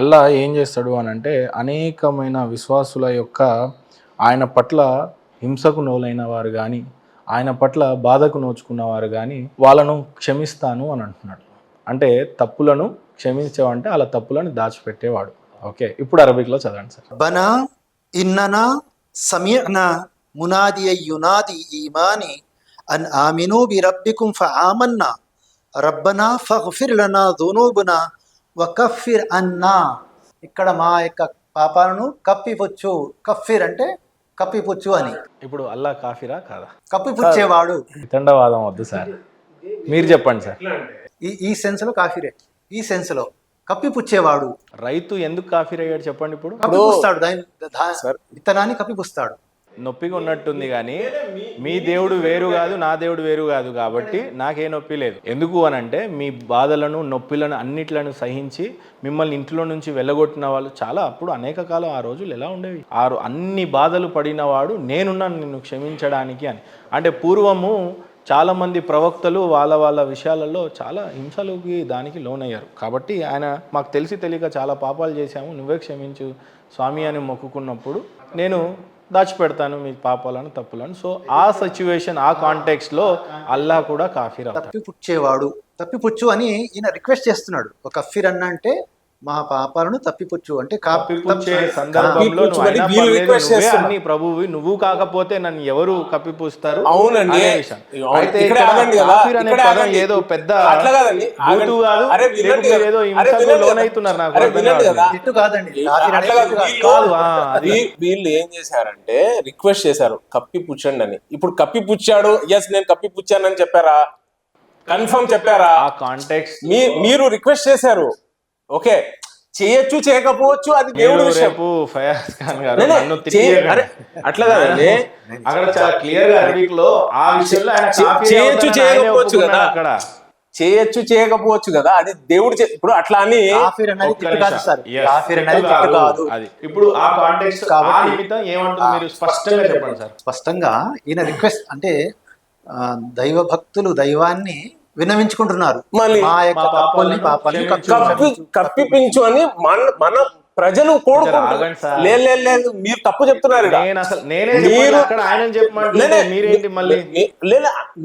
అల్లా ఏం చేస్తాడు అని అంటే అనేకమైన విశ్వాసుల యొక్క ఆయన పట్ల హింసకు నోలైన వారు కానీ ఆయన పట్ల బాధకు నోచుకున్నవారు కానీ వాళ్ళను క్షమిస్తాను అని అంటున్నాడు. అంటే తప్పులను క్షమించేవంటే అలా తప్పులను దాచిపెట్టేవాడు. ఓకే, ఇప్పుడు అరబిక్లో చదవండి సార్. బనా ఇన్ననా సమీఅనా మునాదియ యునాది ఈమాని అన్ ఆమినూ బి రబ్బికుం ఫఆమన్నా రబ్బనా ఫగ్ఫిర్ లనా దునూబనా వకఫిర్ అన్నా. ఇక్కడ మా యొక్క పాపాలను కప్పిపుచ్చు. కఫిర్ అంటే కప్పిపుచ్చు అని. ఇప్పుడు అల్లా కాఫిరా కాదా? కప్పిపుచ్చేవాడు. వితండవాదం వద్దు సార్, మీరు చెప్పండి సార్. ఈ సెన్స్లో కాఫిరే, ఈ సెన్స్లో కప్పిపుచ్చేవాడు. రైతు ఎందుకు కాఫీర్ అయ్యాడు చెప్పండి. ఇప్పుడు కప్పిపుస్తాడు, విత్తనాన్ని కప్పిపుస్తాడు. నొప్పిగా ఉన్నట్టుంది కానీ మీ దేవుడు వేరు కాదు, నా దేవుడు వేరు కాదు, కాబట్టి నాకే నొప్పి లేదు. ఎందుకు అనంటే మీ బాధలను నొప్పిలను అన్నిట్లను సహించి మిమ్మల్ని ఇంట్లో నుంచి వెళ్ళగొట్టిన వాళ్ళు చాలా. అప్పుడు అనేక కాలం ఆ రోజులు ఎలా ఉండేవి, అన్ని బాధలు పడినవాడు నేనున్నాను నిన్ను క్షమించడానికి అని. అంటే పూర్వము చాలామంది ప్రవక్తలు వాళ్ళ విషయాలలో చాలా హింసలోకి దానికి లోనయ్యారు. కాబట్టి ఆయన మాకు తెలిసి తెలియక చాలా పాపాలు చేశాము, నువ్వే క్షమించు స్వామి అని మొక్కుకున్నప్పుడు నేను దాచిపెడతాను మీ పాపాలను తప్పులను. సో ఆ సిచ్యువేషన్, ఆ కాంటెక్స్లో అల్లా కూడా కాఫీర్ అవుతాడు. తప్పిపుచ్చేవాడు, తప్పిపుచ్చు అని ఈయన రిక్వెస్ట్ చేస్తున్నాడు. ఒక కఫీర్ అన్న అంటే మా పాపాలను తప్పిపుచ్చు అంటే కప్పిపుచ్చే సందర్భంలో అన్ని ప్రభువు నువ్వు కాకపోతే నన్ను ఎవరు కప్పిపుస్తారు? అవునండి. అయితే ఏదో పెద్ద ఏదో హింసకు లోనవుతున్నారు. నాకు కాదండి, వీళ్ళు ఏం చేశారంటే రిక్వెస్ట్ చేశారు కప్పిపుచ్చండి అని. ఇప్పుడు కప్పిపుచ్చాడు, ఎస్ నేను కప్పిపుచ్చానని చెప్పారా? కన్ఫర్మ్ చెప్పారా? ఆ కాంటెక్స్ట్ మీరు రిక్వెస్ట్ చేశారు. ఓకే, చేయొచ్చు చేయకపోవచ్చు, అది దేవుడి విషయం. అట్లా కాదండి, అక్కడ చాలా క్లియర్ గా అరబిక్లో ఆ విషయంలో చేయొచ్చు చేయకపోవచ్చు కదా, అక్కడ చేయొచ్చు చేయకపోవచ్చు కదా, అది దేవుడు. ఇప్పుడు అట్లా అని అది ఇప్పుడు ఆ కాంటెక్స్ట్ ఏమంటుంది మీరు స్పష్టంగా చెప్పండి సార్. స్పష్టంగా ఈయన రిక్వెస్ట్ అంటే దైవ భక్తులు దైవాన్ని విన్నవించుకుంటున్నారు. కప్పిపించు అని మన ప్రజలు కోరుకుంటున్నారు. లేదు మీరు తప్పు చెప్తున్నారు.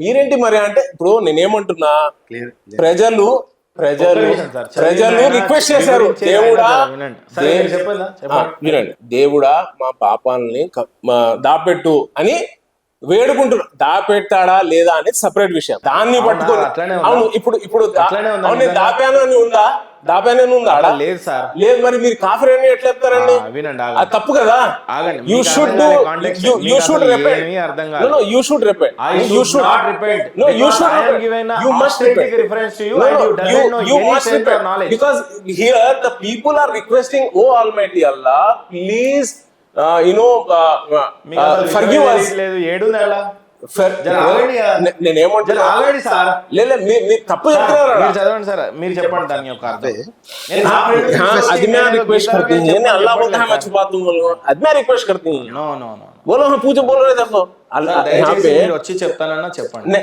మీరేంటి మరి అంటే ఇప్పుడు నేనేమంటున్నా, ప్రజలు రిక్వెస్ట్ చేశారు, వినండి, దేవుడా మా పాపాలని దాపెట్టు అని వేడుకుంటున్నారు. దాపెట్టాడా లేదా అనేది సపరేట్ విషయం. దాన్ని పట్టుకొని అవును ఇప్పుడు దాపాను అని ఉందా? దాపాను ఉందా? లేదు సార్, లేదు. మరి మీరు కాఫీ అని ఎట్లా చెప్తారండి? అది తప్పు కదా. You should because here the people are requesting, oh Almighty Allah, please forgive us. నేనేమంటున్నా సార్, మీరు తప్పు చెప్తున్నారు. చదవండి సార్, మీరు చెప్పండి దాని యొక్క అర్థం. मैं रिक्वेस्ट करती हूँ, अल्लाह बोलता है मैं छुपाता हूँ, मैं रिक्वेस्ट करती हूँ. नो नो नो बोलो हम पूछो बोल रहे देखो వచ్చి చెప్తానన్నా చెప్పండి.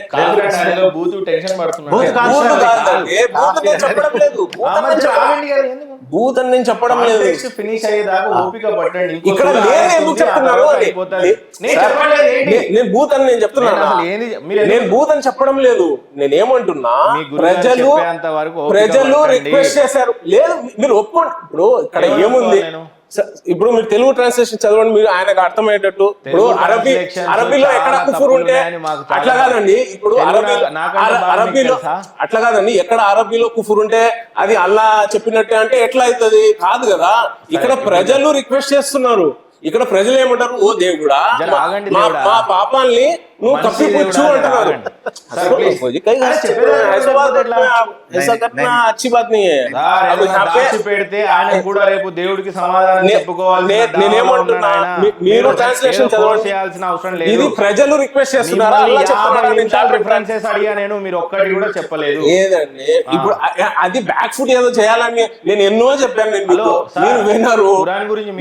భూత్ అని నేను చెప్పడం లేదు. ఫినిష్ అయ్యేదాకా ఓపిక పట్టండి. ఇక్కడ ఎందుకు చెప్తున్నారు? నేను భూత్ అని నేను చెప్తున్నాను. నేను భూత్ అని చెప్పడం లేదు. నేనేమంటున్నా, ప్రజలు రిక్వెస్ట్ చేశారు. లేదు మీరు ఒప్పుకోండి. ఇప్పుడు ఇక్కడ ఏముంది, ఇప్పుడు మీరు తెలుగు ట్రాన్స్లేషన్ చదవండి, మీరు ఆయనకు అర్థమయ్యేటట్టు. ఇప్పుడు అరబీలో ఎక్కడ కుఫుర్ ఉంటే అట్లా కాదండి. ఇప్పుడు అరబీలో అట్లా కాదండి, ఎక్కడ అరబీలో కుఫుర్ ఉంటే అది అల్లా చెప్పినట్టే అంటే ఎట్లా అవుతుంది? కాదు కదా. ఇక్కడ ప్రజలు రిక్వెస్ట్ చేస్తున్నారు. ఇక్కడ ప్రజలు ఏమంటారు, ఓ దేవుడా మా పాపాల్ని నువ్వు కప్పిపుచ్చు అంటున్నారు. పెడితే ఆయన కూడా రేపు దేవుడికి సమాధానం చెప్పుకోవాలి. నేనేమంటున్నా, మీరు ట్రాన్స్లేషన్ చేయాల్సిన అవసరం లేదు. ఇది ప్రజలు రిక్వెస్ట్ చేస్తున్నారు. రిఫరెన్సెస్ అడిగా నేను, మీరు ఒక్కటి కూడా చెప్పలేదు. లేదండి, ఇప్పుడు అది బ్యాక్ ఫుట్ ఏదో చేయాలని నేను ఎన్నో చెప్పాను. మీరు విన్నారు. గురించి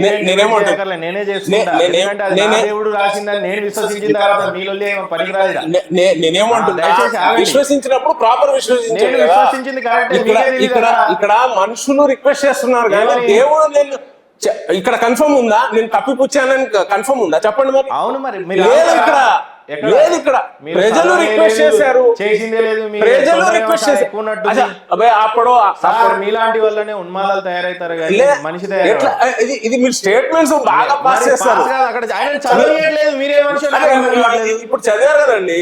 నేనే చేసుకుంటా. దేవుడు రాసిందని నేను విశ్వసించిన తర్వాత మీలో పనికిరాదు. నేనేమంటున్నా, దయచేసి ఆగండి. విశ్వసించినప్పుడు ప్రాపర్ విశ్వసించాను నేను కదా. విశ్వసించింది కరెక్టే, ఇక్కడ మీకే తెలీదా? ఇక్కడ ఇక్కడ మనుషులు రిక్వెస్ట్ చేస్తున్నారు కానీ ఏమని? దేవుడు నేను ఇక్కడ కన్ఫర్మ్ ఉందా, నేను తప్పిపుచ్చానని కన్ఫర్మ్ ఉందా చెప్పండి మరి. అవును మరి లేదు ఇక్కడ, లేదు ఇక్కడ ప్రజలు రిక్వెస్ట్ చేశారు, చేసిందే లేదు, ప్రజలు రిక్వెస్ట్ చేశారు. అప్పుడు మీలాంటి వల్లనే ఉన్మాదాలు తయారైతారు కానీ మనిషి ఎట్లా ఇది మీరు స్టేట్మెంట్స్ బాగా పాస్ చేస్తారు. అక్కడ ఆయన చదవలేదు, మీరే మనిషి. ఇప్పుడు చదివారు కదండి,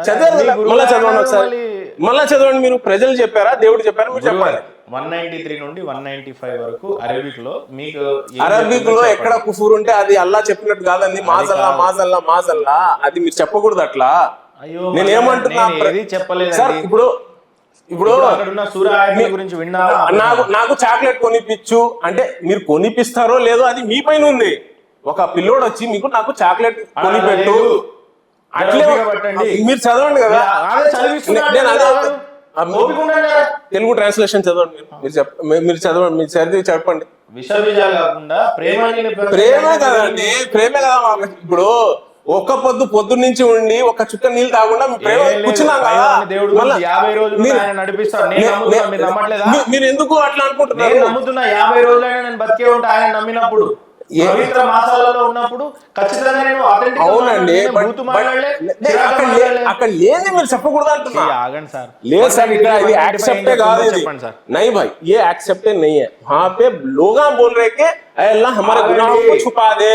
చదివారు కదా, మళ్ళీ చదవండి ఒకసారి, మళ్ళీ చదవండి. మీరు ప్రజలు చెప్పారా దేవుడు చెప్పారా మీరు చెప్పాలి. 193 నుండి 195 వరకు అరబిక్ లో మీకు అరబిక్ లో ఎక్కడ కుఫూర్ ఉంటే అది అల్లా చెప్పినట్టు కాదండి. మాజల్లా మాజల్లా మాజల్లా అది మీరు చెప్పకూడదు అట్లా. అయ్యో నేను ఏమంటున్నా చెప్పలేదు సార్. ఇప్పుడు అక్కడున్న సూర్య గురించి విన్నారా? నాకు చాక్లెట్ కొనిపించు అంటే మీరు కొనిపిస్తారో లేదో అది మీ పైన ఉంది. ఒక పిల్లోడు వచ్చి మీకు నాకు చాక్లెట్ కొనిపెట్టు అట్లే మీరు చదవండి కదా. తెలుగు ట్రాన్స్లేషన్ చదవండి, మీరు చదవండి, మీరు చదివి చెప్పండి. విషబీజాలు కాకుండా ప్రేమే కదండి, ప్రేమే కదా. ఇప్పుడు ఒక్క పొద్దు నుంచి ఉండి ఒక చుక్క నీళ్ళు తాగకుండా ప్రేమ కూర్చున్నాం కదా. మీరు ఎందుకు అట్లా అనుకుంటున్నారు? నమ్ముతున్నా 50 రోజులైనా నేను బతికే ఉంటా ఆయన నమ్మినప్పుడు. పవిత్ర మాసాలలో ఉన్నప్పుడు ఖచ్చితంగా నేను అవునండి అక్కడ లేని మీరు చెప్పకూడదు అంటున్నా. ఆగండి సార్. లేదు సార్, ఇక్కడ ఇది యాక్సెప్టే కాదు. చెప్పండి సార్. नहीं भाई ये एक्सेप्टेड नहीं है. वहां पे लोग बोल रहे कि अल्लाह हमारे गुनाहों को छुपा दे.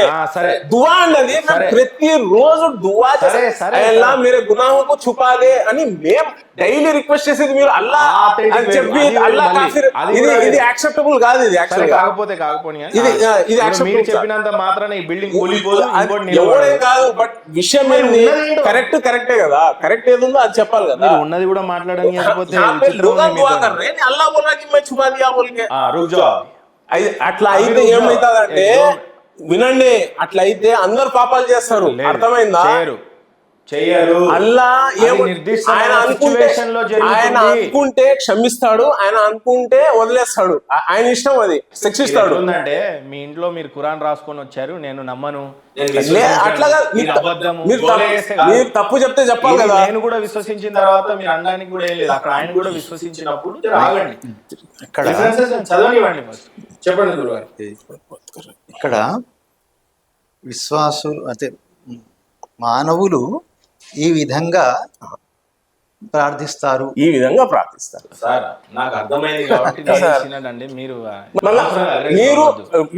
दुआ అన్నది ప్రతి రోజు దువా చేస్తే అల్లాహ్ मेरे गुनाहों को छुपा दे అని మేము డైలీ రిక్వెస్ట్ చేసేది మీరు అల్లాహ్ అని చెప్పి అల్లాహ్ కాఫిర్. ఇది యాక్సెప్టబుల్ కాదు. ఇది యాక్చువల్ కాకపోని ఇది యాక్సెప్టబుల్ చెప్పినంత మాత్రాన ఈ బిల్డింగ్ కూలిపోదు. ఎవరేం కాదు, బట్ విషయం ఏంది కరెక్టే కదా. కరెక్ట్ ఏది ఉందో అది చెప్పాలి కదా. ఉన్నది కూడా మాట్లాడని అల్లాహ్ బోల్ రहा कि मैं छुपा दिया बोल के रुक जाओ. అట్లా అయితే ఏమైతుందంటే వినండి, అట్లా అయితే అందరు పాపాలు చేస్తారు. అర్థమైందా? చేయరు. అల్లా ఆయన అనుకుంటే క్షమిస్తాడు, ఆయన అనుకుంటే వదిలేస్తాడు. ఆయన ఇష్టం, అది శిక్షిస్తాడు. అంటే మీ ఇంట్లో మీరు ఖురాన్ రాసుకొని వచ్చారు, నేను నమ్మను అట్లాగా మీరు తప్పు చెప్తే చెప్పాలి కదా. నేను కూడా విశ్వసించిన తర్వాత మీరు అనడానికి కూడా ఏం లేదు. అక్కడ ఆయన కూడా విశ్వసించినప్పుడు చదవనివ్వండి. చెప్పండి గురుగారు. ఇక్కడ విశ్వాసులు అంటే మానవులు ఈ విధంగా ప్రార్థిస్తారు, ఈ విధంగా ప్రార్థిస్తారు. సార్ నాకు అర్థమైంది కాబట్టి మీరు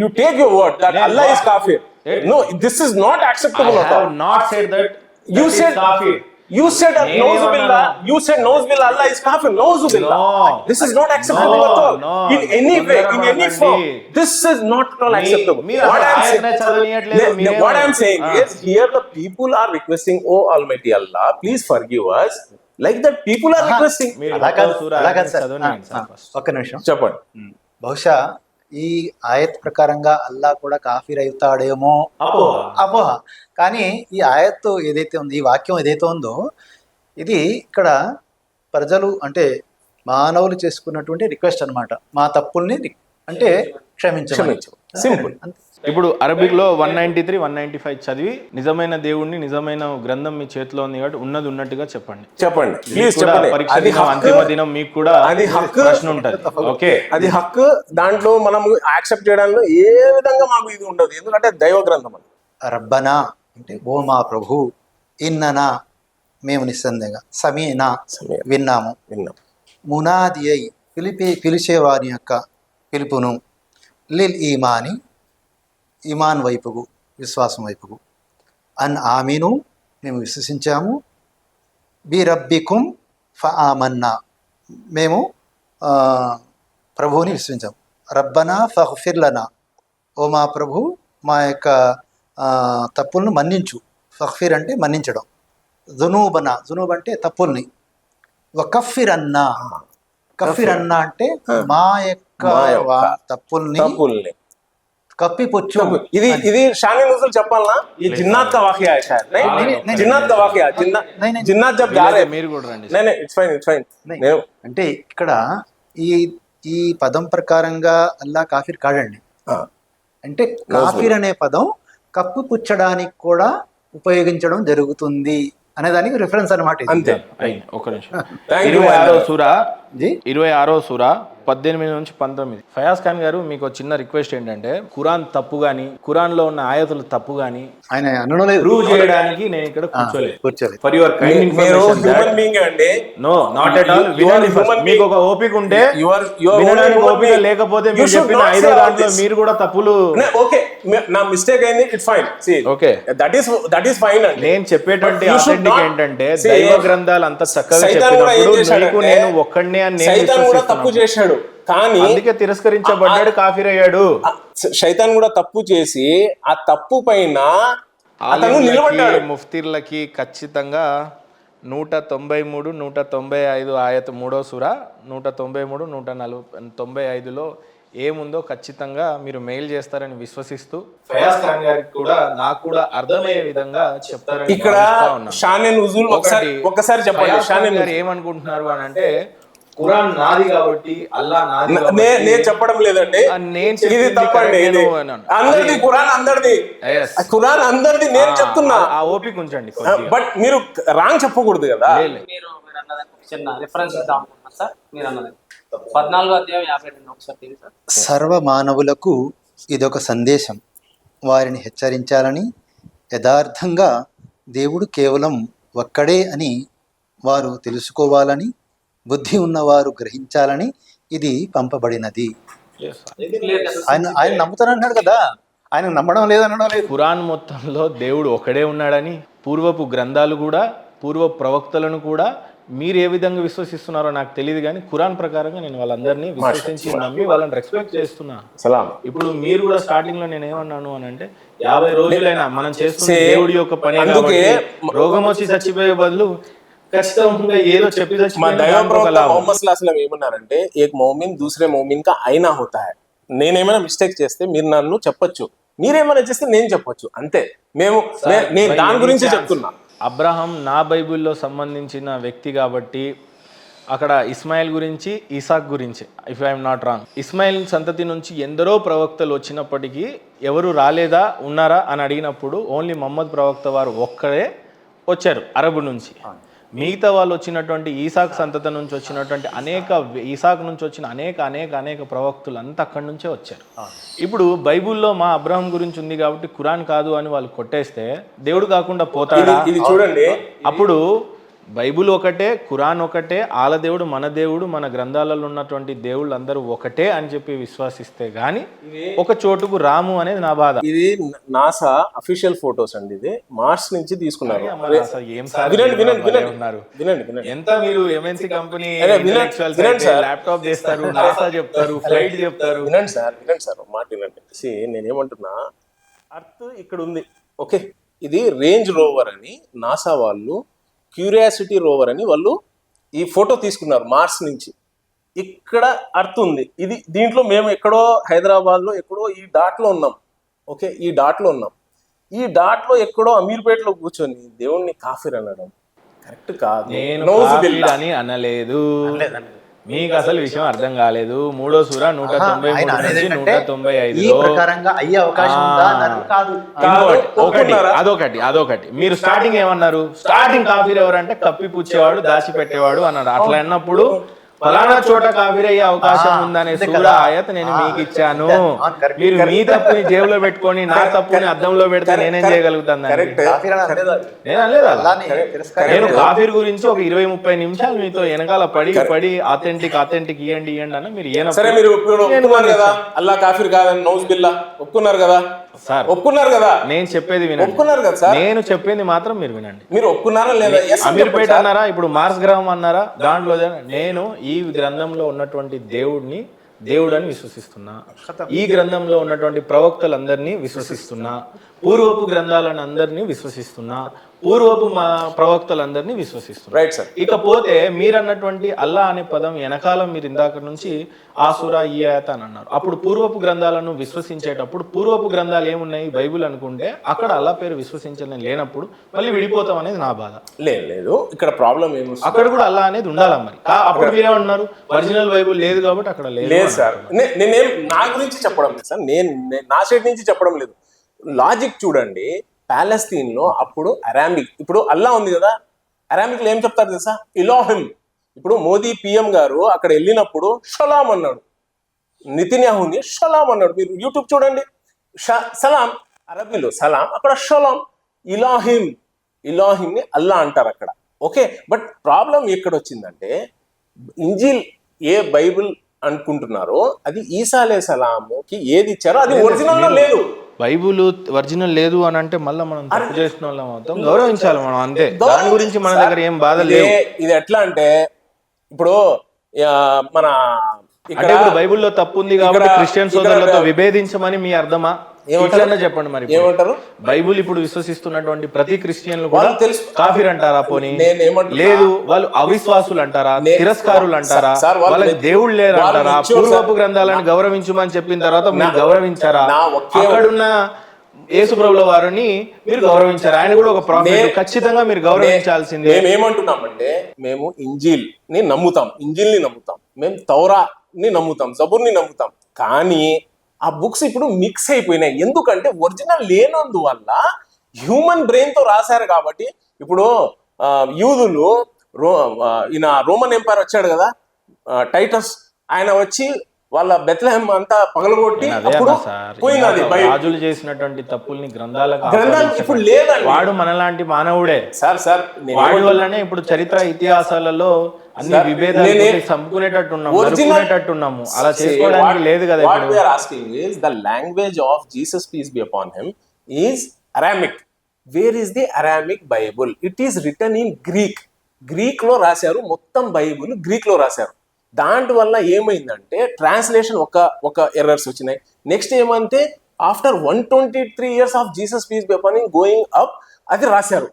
you take your word that Allah is kafir. No, this is not acceptable. I have not said that you said kafir. You said Nauzubillah. You said Nauzubillah Allah is kafir. Nauzubillah. This is not acceptable at all. In any way, in any form, this is not at all acceptable. What I am saying is, here the people are requesting, oh Almighty Allah, please forgive us. Like that people are requesting. ఒక్క నిమిషం చెప్పండి. బహుశా ఈ ఆయత్ ప్రకారంగా అల్లా కూడా కాఫీర్ అవుతాడేమో అపోహ. కానీ ఈ ఆయత్ ఏదైతే ఉంది, ఈ వాక్యం ఏదైతే ఉందో, ఇది ఇక్కడ ప్రజలు అంటే మానవులు చేసుకున్నటువంటి రిక్వెస్ట్ అన్నమాట. మా తప్పుల్ని అంటే క్షమించమని. సింపుల్. ఇప్పుడు అరబిక్ లో 193, 195 చదివి నిజమైన దేవుణ్ణి, నిజమైన గ్రంథం మీ చేతిలో ఉంది కాబట్టి ఉన్నది ఉన్నట్టుగా చెప్పండి. పరీక్ష అంతిమ దినం మీకు కూడా అది హక్కు ప్రశ్న ఉంటది. ఓకే, అది హక్కు. దాంట్లో మనం యాక్సెప్ట్ చేయడంలో ఏ విధంగా మాకు ఇది ఉండదు, ఎందుకంటే దైవ గ్రంథం. రబ్బనా అంటే ఓ మా ప్రభు, ఇన్ననా మేము నిస్సందేహంగా, సమీనా విన్నాము, మునాది అయి పిలిచేవారి యొక్క పిలుపును, లిల్ ఈమాని ఈమాన్ వైపుకు, విశ్వాసం వైపుకు, అన్ ఆమీను మేము విశ్వసించాము, బి రబ్బికుం ఫ ఆమన్నా మేము ప్రభువుని విశ్వసించాము, రబ్బనా ఫగ్ఫిర్ లనా ఓ మా ప్రభు మా యొక్క తప్పులను మన్నించు. ఫగ్ఫిర్ అంటే మన్నించడం, జునూబనా జునూబ్ అంటే తప్పుల్ని, వకఫిర్ అన్నా కఫిర్ అన్నా అంటే మా యొక్క తప్పుల్ని కప్పిపుచ్చు. ఇది షాని నుజుల్ చెప్పాలనా? ఈ జిన్నాత్ కా వాకియా హై షాయద్. नहीं జిన్నాత్ కా వాకియా, జిన్నాత్ జబ్ जा रहे మీరు కూడా రండి. नहीं इट्स फाइन. అంటే ఇక్కడ ఈ పదం ప్రకారంగా అల్లా కాఫిర్ కాడండి. అంటే కాఫిర్ అనే పదం కప్పిపుచ్చడానికి కూడా ఉపయోగించడం జరుగుతుంది అనేదానికి రిఫరెన్స్ అనమాట ఇది. అంతే. ఒక నిమిషం. Thank you, 26వ సూర జీ 26వ సూర 18 నుంచి 19. ఫయాజ్ ఖాన్ గారు, మీకు ఒక చిన్న రిక్వెస్ట్ ఏంటంటే, ఖురాన్ తప్పు గాని, ఖురాన్ లో ఉన్న ఆయతులు తప్పు గాని ఆయన అనడం లేదు, ప్రూవ్ చేయడానికి నేను ఇక్కడ కూర్చోలేదు. కూర్చోలేదు. ఫర్ యువర్ కైండ్ మీరు ఇన్ఫర్మేషన్ హ్యూమన్ బీయింగ్ అండి. No not at all. వినండి first. మీకు ఒక ఓపిక ఉంటే వినడానికి ఓపిక లేకపోతే మీరు చెప్పిన 5వ దాంట్లో మీరు కూడా తప్పులు. ఓకే, నా మిస్టేక్ అయింది, it's fine. Okay, that is fine అండి. నేను చెప్పేటువంటి You should అథెంటిక్ not- ఏంటంటే, See, దైవ గ్రంథాలు అంత చక్కగా సైతాన్ కూడా ఏం చెప్పినప్పుడు చేశాడంటే, నీకు నేను ఒక్కడినే అని నేను సైతాన్ కూడా తప్పు విశ్వసిస్తున్నాను. చేశాడు, కానీ అందుకే తిరస్కరించబడ్డాడు, కాఫీర్ అయ్యాడు. శైతాన్ కూడా తప్పు చేసి ఆ తప్పు పైన అతను నిలబడ్డాడు. ముఫ్తీర్లకి ఖచ్చితంగా 193, 195 ఆయత 3వ సూర 193, 195లో ఏముందో ఖచ్చితంగా మీరు మెయిల్ చేస్తారని విశ్వసిస్తూ, ఫయాజ్ ఖాన్ గారికి కూడా నాకు కూడా అర్థమయ్యే విధంగా చెప్తారని ఇక్కడ భావిస్తా ఉన్నాను. షానే నుజుల్ ఒక్కసారి చెప్పండి. ఫయాజ్ షానే ఖాన్ గారు ఏమనుకుంటున్నారు అని అంటే, ఖురాన్ నాది కాబట్టి, అల్లా నాది నేను చెప్పడం లేదండి, నేను ఇది చెప్పింది తప్పండి. correct ఇది నేను అన్నాను. అందరిది, ఖురాన్ అందరిది, Yes. ఖురాన్ అందరిది. నేను చెప్తున్నా, ఆ ఓపిక ఉంచండి కొద్దిగా. బట్ మీరు రాంగ్ చెప్పకూడదు కదా. లే. మీరు అన్నదానికి చిన్న రిఫరెన్స్ ఇద్దాం అనుకుంటున్నాను సార్. మీరు అన్నది 14వ అధ్యాయం 52 ఒకసారి తీయండి సార్. సర్వ మానవులకు ఇదొక సందేశం, వారిని హెచ్చరించాలని, యథార్థంగా దేవుడు కేవలం ఒక్కడే అని వారు తెలుసుకోవాలని, బుద్ధి ఉన్నవారు గ్రహించాలని ఇది పంపబడినది. Yes. ఆయన నమ్ముతానన్నాడు కదా, ఆయన నమ్మడం లేదనడం లేదు. ఖురాన్ మొత్తంలో దేవుడు ఒకడే ఉన్నాడని, పూర్వపు గ్రంథాలు కూడా, పూర్వ ప్రవక్తలను కూడా మీరు ఏ విధంగా విశ్వసిస్తున్నారో నాకు తెలియదు, కానీ ఖురాన్ ప్రకారంగా నేను వాళ్ళందరినీ విశ్వసించి నమ్మి వాళ్ళని రెస్పెక్ట్ చేస్తున్నా. సలాం. ఇప్పుడు మీరు కూడా స్టార్టింగ్ లో నేను ఏమన్నాను అని అంటే, 50 రోజులైనా మనం చేస్తున్న దేవుడి యొక్క పని అందుకే రోగం వచ్చి చచ్చిపోయే బదులు ఖచ్చితంగా ఏదో చెప్పి మా చచ్చిపోయిన దైవ దాంట్లో ఒక ప్రవక్త లాభం. మొహమ్మద్ సల్లల్లాహు అలైహి వసల్లం ఏమన్నారంటే, ఏక్ మౌమిన్ దూసరే మౌమిన్ కా ఐనా హోతా హై. నేనేమైనా మిస్టేక్ చేస్తే మీరు నన్ను చెప్పొచ్చు, మీరేమైనా చేస్తే నేను చెప్పొచ్చు, అంతే. నేను దాని గురించి చెప్తున్నా. అబ్రహాం నా బైబిల్లో సంబంధించిన వ్యక్తి కాబట్టి, అక్కడ ఇస్మాయిల్ గురించి, ఇసాక్ గురించి, if I'm not wrong, Ismail సంతతి నుంచి ఎందరో ప్రవక్తలు వచ్చినప్పటికీ ఎవరు రాలేదా, ఉన్నారా అని అడిగినప్పుడు ఓన్లీ మహమ్మద్ ప్రవక్త వారు ఒక్కడే వచ్చారు అరబు నుంచి. మిగతా వాళ్ళు వచ్చినటువంటి ఈసాక్ సంతతి నుంచి వచ్చినటువంటి ఈసాక్ నుంచి వచ్చిన అనేక ప్రవక్తులు అంతా అక్కడి నుంచే వచ్చారు. ఇప్పుడు బైబుల్లో మా అబ్రహాం గురించి ఉంది కాబట్టి ఖురాన్ కాదు అని వాళ్ళు కొట్టేస్తే దేవుడు కాకుండా పోతాడా? ఇది చూడండి, అప్పుడు బైబుల్ ఒకటే, ఖురాన్ ఒకటే, ఆల దేవుడు మన దేవుడు, మన గ్రంథాలలో ఉన్నటువంటి దేవుళ్ళు అందరూ ఒకటే అని చెప్పి విశ్వసిస్తే గాని ఒక చోటుకు రాము అనేది నా బాధ. ఇది నాసా అఫీషియల్ ఫోటోస్ అండి, ఇది మార్స్ నుంచి తీసుకున్నారు. అసలు ఏం సార్ ఉన్నారు, ఎంత మీరు ఎంఎన్సీ కంపెనీ ల్యాప్టాప్ చేస్తారు, నాసా చెప్తారు, ఫ్లైట్ చెప్తారు. వినండి సార్ మాట వినండి. నేనేమంటున్నా, అర్త్ ఇక్కడ ఉంది, ఓకే. ఇది రేంజ్ రోవర్ అని నాసా వాళ్ళు, క్యూరియాసిటీ రోవర్ అని వాళ్ళు ఈ ఫోటో తీసుకున్నారు మార్స్ నుంచి. ఇక్కడ అర్త్ ఉంది, ఇది దీంట్లో మేము ఎక్కడో హైదరాబాద్లో ఎక్కడో ఈ డాట్లో ఉన్నాం, ఓకే. ఈ డాట్లో ఎక్కడో అమీర్పేటలో కూర్చొని దేవుణ్ణి కాఫీర్ అనడం కరెక్ట్ కాదు. నేను కాఫీర్ అని అనలేదు, మీకు అసలు విషయం అర్థం కాలేదు. 3వ సూర 193 నుంచి 195లో అదొకటి. మీరు స్టార్టింగ్ ఏమన్నారు? స్టార్టింగ్ కాఫీర్ ఎవరంటే కప్పి పుచ్చేవాడు, దాచి పెట్టేవాడు అన్నాడు. అట్లా అన్నప్పుడు ఫలానా చోట కాఫీర్ అయ్యే అవకాశం ఉందనే సూర ఆయత్ నేను మీకు ఇచ్చాను. మీరు మీ తప్పుని జేబులో పెట్టుకొని నా తప్పుని అద్దంలో పెడితే నేనేం చేయగలుగుతాను? నేను కాఫీర్ గురించి ఒక 20-30 నిమిషాలు మీతో వెనకాల పడి అథెంటిక్ ఇయ్యండి అన్న మీరు సరే, మీరు ఒప్పుకున్నారు కదా అల్లా కాఫీర్ కాదని, నౌజ్ బిల్లా ఒప్పుకున్నారు కదా సార్, ఒప్పుకున్నారు కదా. నేను చెప్పేది వినండి, ఒప్పుకున్నారు కదా సార్, నేను చెప్పేది మాత్రం మీరు వినండి. మీరు ఒప్పుకున్నారా లేదా? అమీర్పేట అన్నారా, ఇప్పుడు మార్స్ గ్రామం అన్నారా, దాంట్లో నేను ఈ గ్రంథంలో ఉన్నటువంటి దేవుడు అని విశ్వసిస్తున్నా, ఈ గ్రంథంలో ఉన్నటువంటి ప్రవక్తలందరినీ విశ్వసిస్తున్నా, పూర్వపు గ్రంథాలను అందరినీ విశ్వసిస్తున్నా, పూర్వపు మా ప్రవక్తలందరినీ విశ్వసిస్తున్నా. Right sir. ఇకపోతే మీరన్నటువంటి అల్లా అనే పదం వెనకాల మీరు ఇందాక నుంచి ఆ సూరా ఈ ఆయత అని అన్నారు. అప్పుడు పూర్వపు గ్రంథాలను విశ్వసించేటప్పుడు పూర్వపు గ్రంథాలు ఏమున్నాయి బైబిల్ అనుకుంటే అక్కడ అల్లా పేరు విశ్వసించలేని లేనప్పుడు మళ్ళీ విడిపోతాం అనేది నా బాధ. లేదు, ఇక్కడ ప్రాబ్లం ఏమి, అక్కడ కూడా అల్లా అనేది ఉండాలా మరి? అప్పుడు మీరేమన్నారు, ఒరిజినల్ బైబిల్ లేదు కాబట్టి అక్కడ లేదు సార్. నేనేం నా గురించి చెప్పడం లేదు సార్, నేను నా సైడ్ నుంచి చెప్పడం లేదు. లాజిక్ చూడండి, ప్యాలెస్తీన్ లో అప్పుడు అరామిక్, ఇప్పుడు అల్లా ఉంది కదా, అరామిక్ లో ఏం చెప్తారు తెలుసా? ఇలాహిం. ఇప్పుడు మోదీ పిఎం గారు అక్కడ వెళ్ళినప్పుడు షలాం అన్నాడు, నితిన్యాహుని షలాం అన్నాడు. మీరు యూట్యూబ్ చూడండి, సలాం అరబీలో సలాం, అక్కడ షలాం. ఇలాహిం, ఇలాహింని అల్లా అంటారు అక్కడ. ఓకే, బట్ ప్రాబ్లం ఎక్కడ వచ్చిందంటే ఇంజిల్ ఏ బైబిల్ అనుకుంటున్నారో అది ఈసా అలైహిస్సలాముకి ఏది ఇచ్చారో అది ఒరిజినల్ లో లేదు. బైబుల్ ఒరిజినల్ లేదు అని అంటే మళ్ళీ మనం తప్పు చేసిన వాళ్ళం అవుతాం, గౌరవించాలి మనం అంతే. దాని గురించి మన దగ్గర ఏం బాధ లేదు. ఇది ఎట్లా అంటే ఇప్పుడు మన అంటే ఇప్పుడు బైబిల్లో తప్పు ఉంది కాబట్టి క్రిస్టియన్ సోదరులతో విభేదించమని మీ అర్థమా? ఇట్లనే చెప్పండి మరి. ఏమంటారు? బైబిల్ ఇప్పుడు విశ్వసిస్తున్నటువంటి ప్రతి క్రిస్టియన్లు కూడా కాఫీర్ అంటారా? పోనీ లేదు, వాళ్ళు అవిశ్వాసులు అంటారా? తిరస్కారులు అంటారా? వాళ్ళకి దేవుళ్ళు లేరు అంటారా? పూర్వపు గ్రంథాలను గౌరవించమని చెప్పిన తర్వాత మీరు గౌరవించారా? అక్కడున్న యేసుప్రభుల వారిని మీరు గౌరవించారు, ఆయన కూడా ఒక ప్రాఫెట్, ఖచ్చితంగా మీరు గౌరవించాల్సిందే. మేము ఏమంటున్నామంటే మేము ఇంజిల్ ని నమ్ముతాం, ఇంజిల్ ని నమ్ముతాం, మేము తౌరా ని నమ్ముతాం, జబూర్ ని నమ్ముతాం. కానీ ఆ బుక్స్ ఇప్పుడు మిక్స్ అయిపోయినాయి. ఎందుకంటే ఒరిజినల్ లేనందువల్ల హ్యూమన్ బ్రెయిన్ తో రాశారు కాబట్టి. ఇప్పుడు యూదులు ఈయన రోమన్ ఎంపైర్ వచ్చాడు కదా, టైటస్, ఆయన వచ్చి వాళ్ళ బెత్లెహెం అంతా పగలగొట్టి అప్పుడు పోయినది. రాజులు చేసినటువంటి తప్పుల్ని గ్రంథాలు ఇప్పుడు లేదండి. వాడు మనలాంటి మానవుడే సార్ వాడి వల్లనే ఇప్పుడు చరిత్ర ఇతిహాసాలలో అన్ని విభేదాలు చంపుకునేటట్టున్నాము. అలా చేసుకోవడానికి లేదు కదా. What we are asking is the language of Jesus, peace be upon him, is Aramaic. Where is the Aramaic Bible? It is written in Greek. Greek లో రాశారు, మొత్తం బైబుల్ గ్రీక్ లో రాశారు. దాంట్ వల్ల ఏమైందంటే ట్రాన్స్లేషన్ ఒక ఎర్రర్స్ వచ్చినాయి. నెక్స్ట్ ఏమంటే after 123 years of Jesus peace be upon him going up అది రాశారు.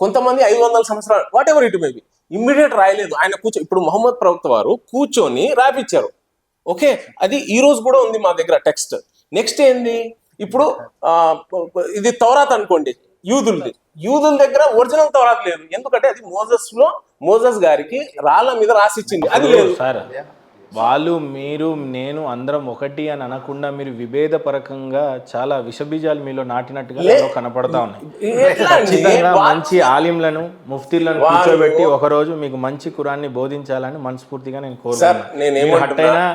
కొంతమంది 500 సంవత్సరాలు whatever it may be immediate రాయలేదు. ఆయన ఇప్పుడు మొహమ్మద్ ప్రవక్త వారు కూర్చొని రాపిచ్చారు. ఓకే, అది ఈ రోజు కూడా ఉంది మా దగ్గర టెక్స్ట్. నెక్స్ట్ ఏంది, ఇప్పుడు ఇది తౌరాత్ అనుకోండి, యూదుల దగ్గర ఒరిజినల్ తౌరాత్ లేదు. ఎందుకంటే అది మోజస్ గారికి రాళ్ళ మీద రాసిచ్చింది, అది లేదు. సార్ వాళ్ళు మీరు నేను అందరం ఒకటి అని అనకుండా మీరు విభేదపరకంగా చాలా విషబీజాలు మీలో నాటినట్టుగా కనపడతా ఉన్నాయి. ఖచ్చితంగా మంచి ఆలింలను ముఫ్తీలను కూర్చోబెట్టి ఒకరోజు మీకు మంచి ఖురాన్ని బోధించాలని మనస్ఫూర్తిగా నేను కోరుకుంటున్నాను.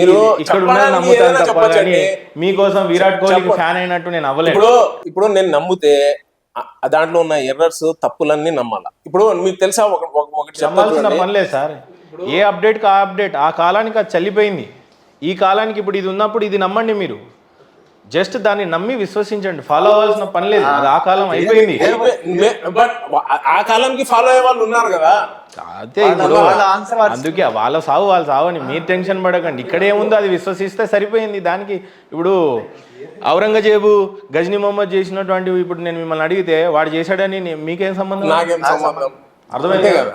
నేను ఇక్కడ నమ్ముతాను తప్ప కానీ మీకోసం విరాట్ కోహ్లీకి ఫ్యాన్ అయినట్టు నేను అవ్వలేదు. ఇప్పుడు నేను నమ్మితే దాంట్లో ఉన్న ఎర్రర్స్ తప్పులన్నీ నమ్మాలా. ఇప్పుడు మీకు తెలుసా ఒకటి చెప్పాల్సిన పని లేదు సార్. ఏ అప్డేట్ ఆ అప్డేట్, ఆ కాలానికి అది చల్లిపోయింది. ఈ కాలానికి ఇప్పుడు ఇది ఉన్నప్పుడు ఇది నమ్మండి. మీరు జస్ట్ దాన్ని నమ్మి విశ్వసించండి, ఫాలో అవ్వాల్సిన పని లేదు. అది ఆ కాలం అయిపోయింది. బట్ ఆ కాలానికి ఫాలో అయ్యే వాళ్ళు ఉన్నారు కదా. అదే ఇప్పుడు అందుకే వాళ్ళ సావు వాళ్ళు సావని మీరు టెన్షన్ పడకండి. ఇక్కడేముందో అది విశ్వసిస్తే సరిపోయింది. దానికి ఇప్పుడు ఔరంగజేబు గజనీ మొహమ్మద్ చేసినటువంటి ఇప్పుడు నేను మిమ్మల్ని అడిగితే వాడు చేశాడని మీకేం సంబంధం? నాకేం సంబంధం? అర్థమైంది కదా.